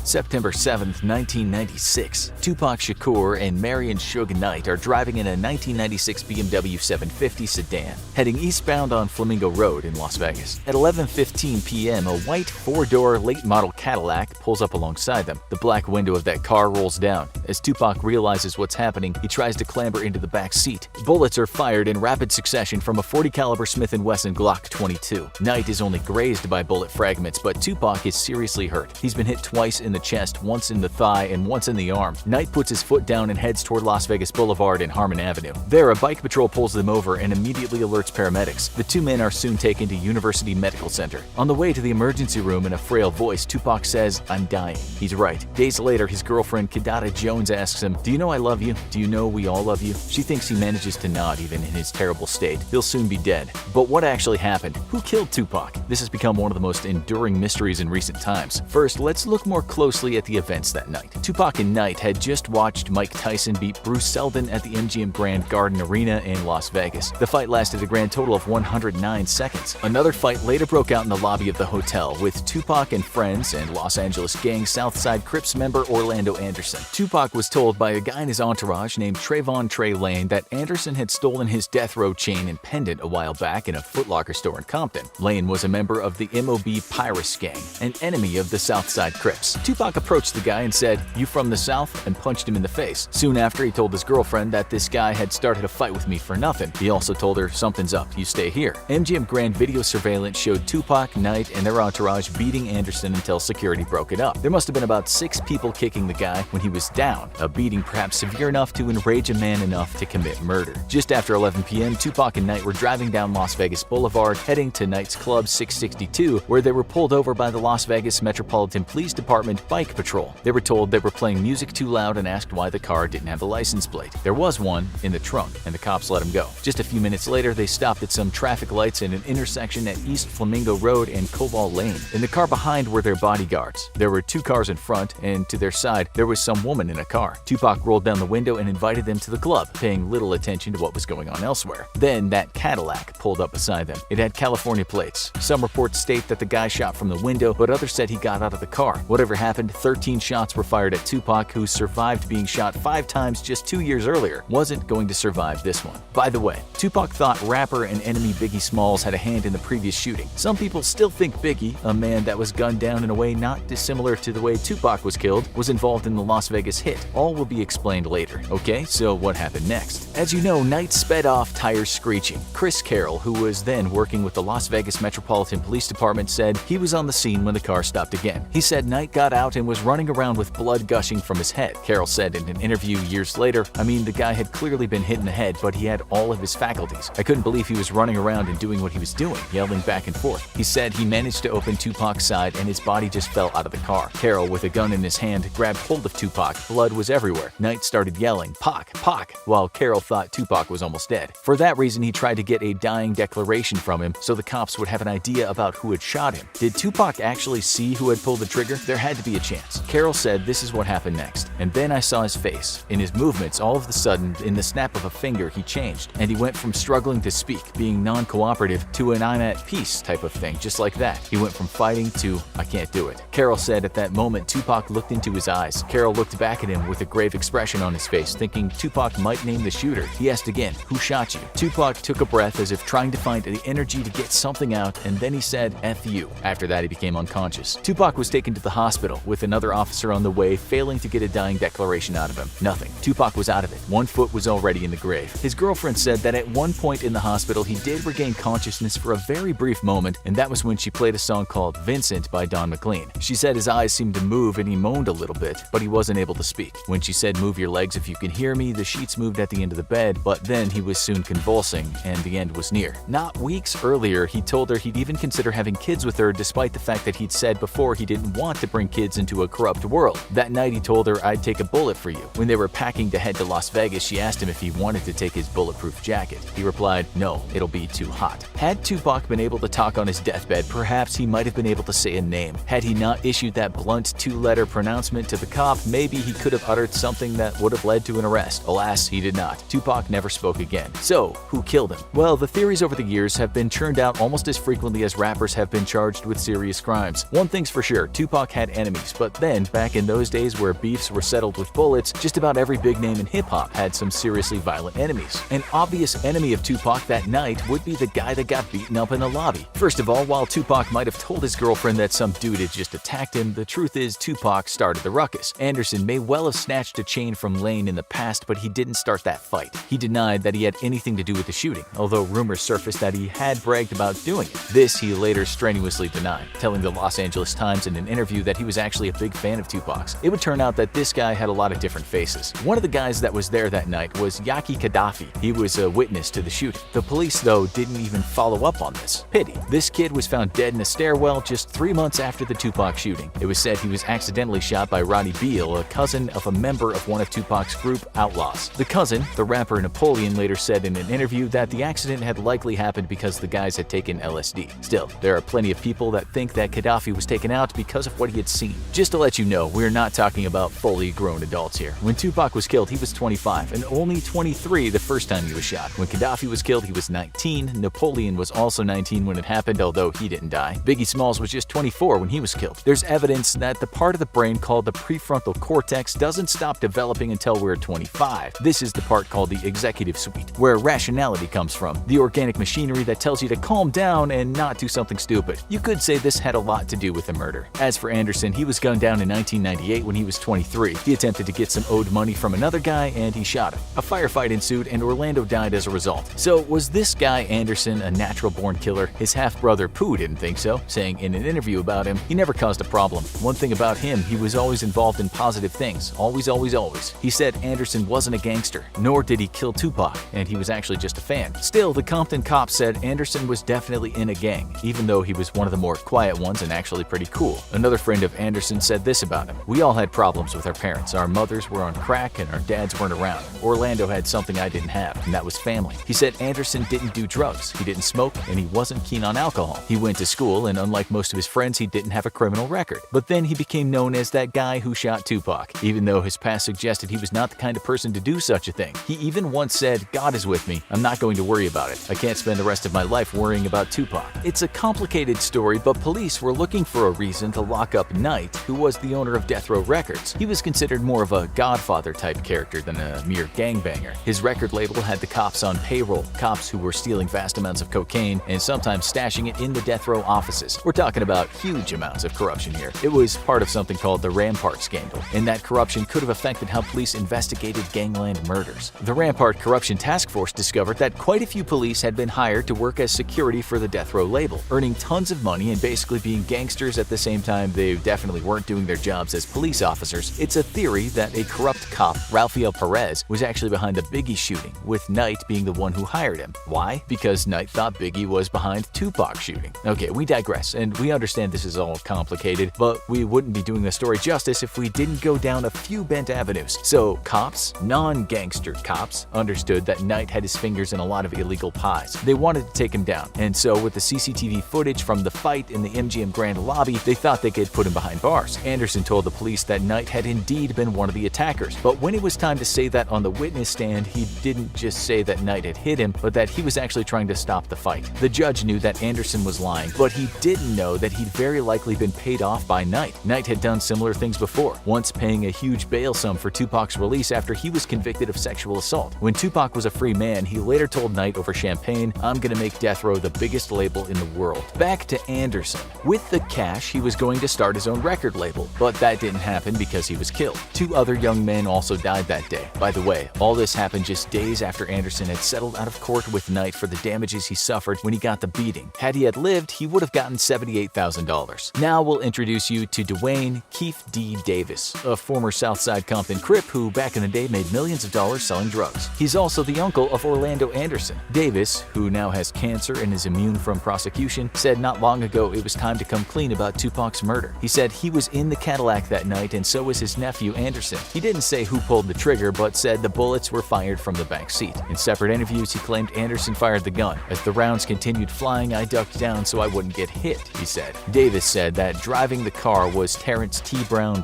September 7, 1996, Tupac Shakur and Marion Suge Knight are driving in a 1996 BMW 750 sedan, heading eastbound on Flamingo Road in Las Vegas. At 11:15 p.m., a white four-door late-model Cadillac pulls up alongside them. The black window of that car rolls down. As Tupac realizes what's happening, he tries to clamber into the back seat. Bullets are fired in rapid succession from a .40 caliber Smith & Wesson Glock 22. Knight is only grazed by bullet fragments, but Tupac is seriously hurt. He's been hit twice in the chest, once in the thigh, and once in the arm. Knight puts his foot down and heads toward Las Vegas Boulevard and Harmon Avenue. There, a bike patrol pulls them over and immediately alerts paramedics. The two men are soon taken to University Medical Center. On the way to the emergency room, in a frail voice, Tupac says, "I'm dying." He's right. Days later, his girlfriend, Kidada Jones, asks him, "Do you know I love you? Do you know we all love you?" She thinks he manages to nod even in his terrible state. He'll soon be dead. But what actually happened? Who killed Tupac? This has become one of the most enduring mysteries in recent times. First, let's look more closely at the events that night. Tupac and Knight had just watched Mike Tyson beat Bruce Seldon at the MGM Grand Garden Arena in Las Vegas. The fight lasted a grand total of 109 seconds. Another fight later broke out in the lobby of the hotel with Tupac and friends and Los Angeles gang Southside Crips member Orlando Anderson. Tupac was told by a guy in his entourage named Trayvon Trey Lane that Anderson had stolen his death row chain and pendant a while back in a Foot Locker store in Compton. Lane was a member of the MOB Pyrus gang, an enemy of the Southside Crips. Tupac approached the guy and said, "You from the South?" and punched him in the face. Soon after, he told his girlfriend that this guy had started a fight with me for nothing. He also told her, "Something's up, you stay here." MGM Grand video surveillance showed Tupac, Knight, and their entourage beating Anderson until security broke it up. There must have been about 6 people kicking the guy when he was down, a beating perhaps severe enough to enrage a man enough to commit murder. Just after 11 p.m., Tupac and Knight were driving down Las Vegas Boulevard, heading to Knight's Club 662, where they were pulled over by the Las Vegas Metropolitan Police Department Bike Patrol. They were told they were playing music too loud and asked why the car didn't have a license plate. There was one in the trunk, and the cops let him go. Just a few minutes later, they stopped at some traffic lights in an intersection at East Flamingo Road and Koval Lane. In the car behind were their bodyguards. There were 2 cars in front, and to their side, there was some woman in a car. Tupac rolled down the window and invited them to the club, paying little attention to what was going on elsewhere. Then that Cadillac pulled up beside them. It had California plates. Some reports state that the guy shot from the window, but others said he got out of the car. Whatever happened, 13 shots were fired at Tupac, who survived being shot 5 times just 2 years earlier. Wasn't going to survive this one. By the way, Tupac thought rapper and enemy Biggie Smalls had a hand in the previous shooting. Some people still think Biggie, a man that was gunned down in a way not dissimilar to the way Tupac was killed, was involved in the Las Vegas hit. All will be explained later. Okay, so what happened next? As you know, Knight sped off, tires screeching. Chris Carroll, who was then working with the Las Vegas Metropolitan Police Department, said he was on the scene when the car stopped again. He said Knight got out and was running around with blood gushing from his head. Carroll said in an interview years later, "I mean, the guy had clearly been hit in the head, but he had all of his faculties. I couldn't believe he was running around and doing what he was doing, yelling back and forth." He said he managed to open Tupac's side and his body just fell out of the car. Carroll, with a gun in his hand, grabbed hold of Tupac. Blood was everywhere. Knight started yelling, "Pac, Pac," while Carroll thought Tupac was almost dead. For that reason, he tried to get a dying declaration from him so the cops would have an idea about who had shot him. Did Tupac actually see who had pulled the trigger? There had to be a chance. Carroll said, "This is what happened next. And then I saw his face. In his movements, all of a sudden, in the snap of a finger, he changed. And he went from struggling to speak, being non-cooperative, to an I'm at peace type of thing, just like that. He went from fighting to I can't do it." Carroll said at that moment, Tupac looked into his eyes. Carroll looked back at him with a grave expression on his face, thinking Tupac might name the shooter. He asked again, "Who shot you?" Tupac took a breath as if trying to find the energy to get something out, and then he said, "F you." After that, he became unconscious. Tupac was taken to the hospital, with another officer on the way failing to get a dying declaration out of him. Nothing. Tupac was out of it. One foot was already in the grave. His girlfriend said that at one point in the hospital, he did regain consciousness for a very brief moment, and that was when she played a song called Vincent by Don McLean. She said his eyes seemed to move and he moaned a little bit, but he wasn't able to speak. When she said, "Move your legs if you can hear me," the sheets moved at the end of the bed, but then he was soon convulsing, and the end was near. Not weeks earlier, he told her he'd even consider having kids with her, despite the fact that he'd said before he didn't want to bring kids into a corrupt world. That night, he told her, "I'd take a bullet for you." When they were packing to head to Las Vegas, she asked him if he wanted to take his bulletproof jacket. He replied, "No, it'll be too hot." Had Tupac been able to talk on his deathbed, perhaps he might have been able to say a name. Had he not issued that blunt 2-letter pronouncement to the cop, maybe he could have uttered something that would have led to an arrest. Alas, he did not. Tupac never spoke again. So, who killed him? Well, the theories over the years have been churned out almost as frequently as rappers have been charged with serious crimes. One thing's for sure, Tupac had enemies. enemies, but then, back in those days where beefs were settled with bullets, just about every big name in hip-hop had some seriously violent enemies. An obvious enemy of Tupac that night would be the guy that got beaten up in the lobby. First of all, while Tupac might have told his girlfriend that some dude had just attacked him, the truth is Tupac started the ruckus. Anderson may well have snatched a chain from Lane in the past, but he didn't start that fight. He denied that he had anything to do with the shooting, although rumors surfaced that he had bragged about doing it. This he later strenuously denied, telling the Los Angeles Times in an interview that he was actually a big fan of Tupac's. It would turn out that this guy had a lot of different faces. One of the guys that was there that night was Yaki Gaddafi. He was a witness to the shooting. The police, though, didn't even follow up on this. Pity. This kid was found dead in a stairwell just 3 months after the Tupac shooting. It was said he was accidentally shot by Roddy Beal, a cousin of a member of one of Tupac's group, Outlaws. The cousin, the rapper Napoleon, later said in an interview that the accident had likely happened because the guys had taken LSD. Still, there are plenty of people that think that Gaddafi was taken out because of what he had seen. Just to let you know, we're not talking about fully grown adults here. When Tupac was killed, he was 25 and only 23 the first time he was shot. When Gaddafi was killed, he was 19. Napoleon was also 19 when it happened, although he didn't die. Biggie Smalls was just 24 when he was killed. There's evidence that the part of the brain called the prefrontal cortex doesn't stop developing until we're 25. This is the part called the executive suite, where rationality comes from, the organic machinery that tells you to calm down and not do something stupid. You could say this had a lot to do with the murder. As for Anderson, he was gunned down in 1998 when he was 23. He attempted to get some owed money from another guy and he shot him. A firefight ensued and Orlando died as a result. So was this guy Anderson a natural-born killer? His half-brother Pooh didn't think so, saying in an interview about him, he never caused a problem. One thing about him, he was always involved in positive things. Always, always, always. He said Anderson wasn't a gangster, nor did he kill Tupac, and he was actually just a fan. Still, the Compton cops said Anderson was definitely in a gang, even though he was one of the more quiet ones and actually pretty cool. Another friend of Anderson said this about him: "We all had problems with our parents. Our mothers were on crack and our dads weren't around. Orlando had something I didn't have, and that was family." He said Anderson didn't do drugs, he didn't smoke, and he wasn't keen on alcohol. He went to school, and unlike most of his friends, he didn't have a criminal record. But then he became known as that guy who shot Tupac, even though his past suggested he was not the kind of person to do such a thing. He even once said, "God is with me. I'm not going to worry about it. I can't spend the rest of my life worrying about Tupac." It's a complicated story, but police were looking for a reason to lock up Knight, who was the owner of Death Row Records. He was considered more of a Godfather-type character than a mere gangbanger. His record label had the cops on payroll, cops who were stealing vast amounts of cocaine and sometimes stashing it in the death row offices. We're talking about huge amounts of corruption here. It was part of something called the Rampart scandal, and that corruption could have affected how police investigated gangland murders. The Rampart Corruption Task Force discovered that quite a few police had been hired to work as security for the Death Row label, earning tons of money and basically being gangsters at the same time they definitely weren't doing their jobs as police officers. It's a theory that a corrupt cop, Rafael Perez, was actually behind the Biggie shooting, with Knight being the one who hired him. Why? Because Knight thought Biggie was behind Tupac shooting. Okay, we digress, and we understand this is all complicated, but we wouldn't be doing the story justice if we didn't go down a few bent avenues. So cops, non-gangster cops, understood that Knight had his fingers in a lot of illegal pies. They wanted to take him down, and so with the CCTV footage from the fight in the MGM Grand lobby, they thought they could put him behind bars. Anderson told the police that Knight had indeed been one of the attackers, but when it was time to say that on the witness stand, he didn't just say that Knight had hit him, but that he was actually trying to stop the fight. The judge knew that Anderson was lying, but he didn't know that he'd very likely been paid off by Knight. Knight had done similar things before, once paying a huge bail sum for Tupac's release after he was convicted of sexual assault. When Tupac was a free man, he later told Knight over champagne, "I'm gonna make Death Row the biggest label in the world." Back to Anderson. With the cash, he was going to start his own record label, but that didn't happen because he was killed. 2 other young men also died that day. By the way, all this happened just days after Anderson had settled out of court with Knight for the damages he suffered when he got the beating. Had he had lived, he would have gotten $78,000. Now we'll introduce you to Dwayne Keefe D. Davis, a former Southside Compton Crip who back in the day made millions of dollars selling drugs. He's also the uncle of Orlando Anderson. Davis, who now has cancer and is immune from prosecution, said not long ago it was time to come clean about Tupac's murder. He said he was in the Cadillac that night and so was his nephew Anderson. He didn't say who pulled the trigger, but said the bullets were fired from the back seat. In separate interviews, he claimed Anderson fired the gun. "As the rounds continued flying, I ducked down so I wouldn't get hit," he said. Davis said that driving the car was Terrence T. Brown,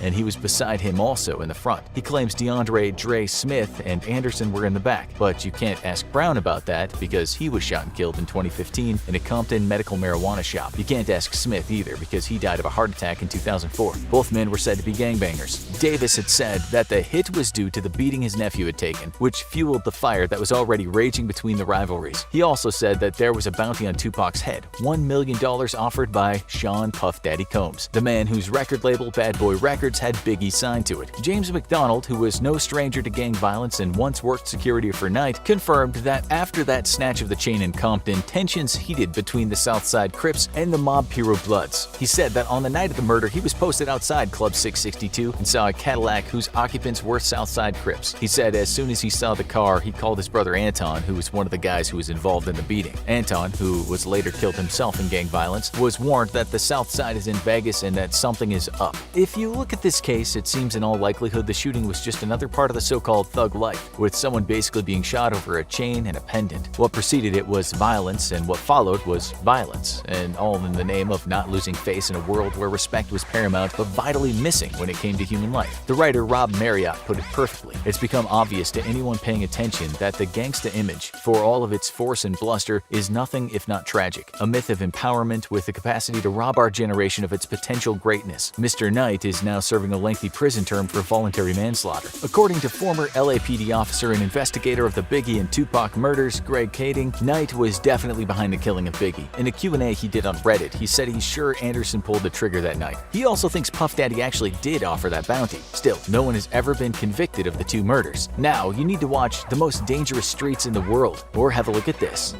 and he was beside him also in the front. He claims DeAndre Dre Smith and Anderson were in the back, but you can't ask Brown about that because he was shot and killed in 2015 in a Compton medical marijuana shop. You can't ask Smith either because he died of a heart attack attack in 2004. Both men were said to be gangbangers. Davis had said that the hit was due to the beating his nephew had taken, which fueled the fire that was already raging between the rivalries. He also said that there was a bounty on Tupac's head, $1 million offered by Sean Puff Daddy Combs, the man whose record label Bad Boy Records had Biggie signed to it. James McDonald, who was no stranger to gang violence and once worked security for Knight, confirmed that after that snatch of the chain in Compton, tensions heated between the Southside Crips and the mob Puro Bloods. He said that on the night of the murder, he was posted outside Club 662 and saw a Cadillac whose occupants were Southside Crips. He said as soon as he saw the car, he called his brother Anton, who was one of the guys who was involved in the beating. Anton, who was later killed himself in gang violence, was warned that the Southside is in Vegas and that something is up. If you look at this case, it seems in all likelihood the shooting was just another part of the so-called thug life, with someone basically being shot over a chain and a pendant. What preceded it was violence, and what followed was violence, and all in the name of not losing face in a world where respect was paramount but vitally missing when it came to human life. The writer Rob Marriott put it perfectly. It's become obvious to anyone paying attention that the gangsta image, for all of its force and bluster, is nothing if not tragic, a myth of empowerment with the capacity to rob our generation of its potential greatness. Mr. Knight is now serving a lengthy prison term for voluntary manslaughter. According to former LAPD officer and investigator of the Biggie and Tupac murders, Greg Kading, Knight was definitely behind the killing of Biggie. In a Q&A he did on Reddit, he said he's sure Anderson pulled the trigger that night. He also thinks Puff Daddy actually did offer that bounty. Still, no one has ever been convicted of the two murders. Now, you need to watch The Most Dangerous Streets in the World, or have a look at this.